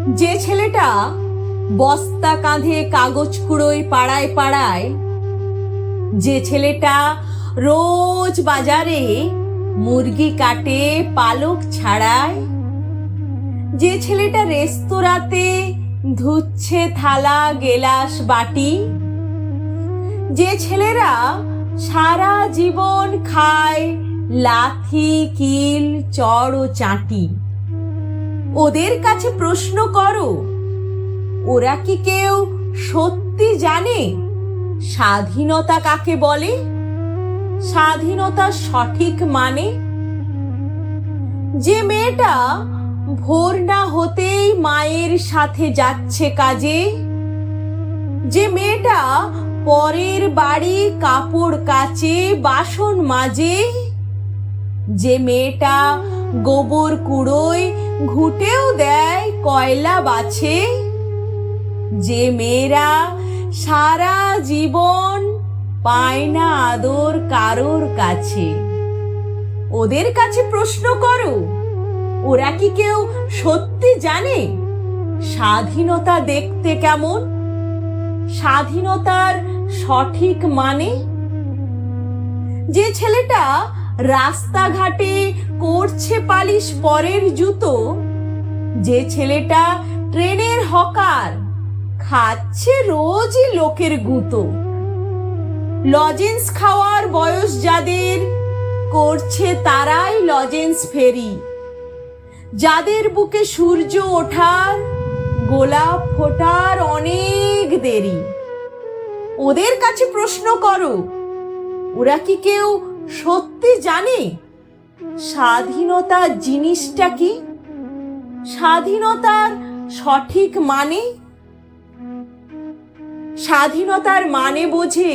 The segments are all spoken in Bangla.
যে ছেলেটা বস্তা কাঁধে কাগজ কুড়োয় পাড়ায় পাড়ায়, যে ছেলেটা রোজ বাজারে মুরগি কাটে পালক ছাড়ায়, যে ছেলেটা রেস্তোরাঁতে ধুচ্ছে থালা গেলাস বাটি, যে ছেলেরা সারা জীবন খায় লাথি কিল চড় ও চাটি, ওদের কাছে প্রশ্ন করো, ওরা কি কেউ সত্যি জানে স্বাধীনতা কাকে বলে, স্বাধীনতার সঠিক মানে? যে মেয়েটা ভোর না হতেই মায়ের সাথে যাচ্ছে কাজে, যে মেয়েটা পরের বাড়ি কাপড় কাচে বাসন মাজে, যে মেয়েটা গোবর কুড়োয় ঘুঁটেও দেয় কয়লা বাছে, যে মেয়েরা সারা জীবন পায় না আদর কারোর কাছে, ওদের কাছে প্রশ্ন করো, ওরা কি কেউ সত্যি জানে স্বাধীনতা দেখতে কেমন, স্বাধীনতার সঠিক মানে? যে ছেলেটা রাস্তাঘাটে করছে পালিশ পরের জুতো, যে ছেলেটা ট্রেনের হকার খাচ্ছে রোজই লোকের গুঁতো, লজেন্স খাওয়ার বয়স যাদের করছে তারাই লজেন্স ফেরি, যাদের বুকে সূর্য ওঠার গোলাপ ফোটার অনেক দেরি, ওদের কাছে প্রশ্ন করো, ওরা কি কেউ সত্যি জানে স্বাধীনতা জিনিসটা কি, স্বাধীনতার সঠিক মানে? স্বাধীনতার মানে বোঝে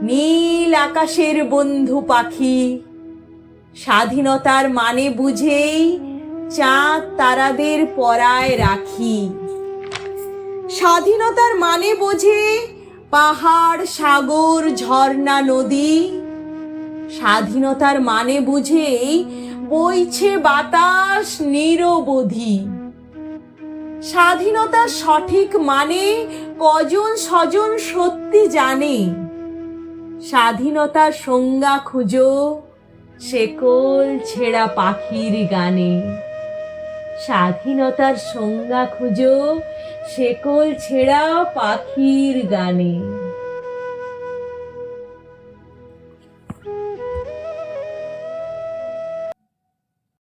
নীল আকাশের বন্ধু পাখি, স্বাধীনতার মানে বুঝেই চাঁদ তারাদের পরায় রাখি, স্বাধীনতার মানে বোঝে পাহাড় সাগর ঝর্ণা নদী, স্বাধীনতার মানে বুঝেই বইছে বাতাস নিরবধি। স্বাধীনতার সঠিক মানে কজন স্বজন সত্যি জানে, স্বাধীনতার সংজ্ঞা খুঁজো শেকল ছেঁড়া পাখির গানে, স্বাধীনতার সংজ্ঞা খুঁজো শেকল ছেঁড়া পাখির গানে।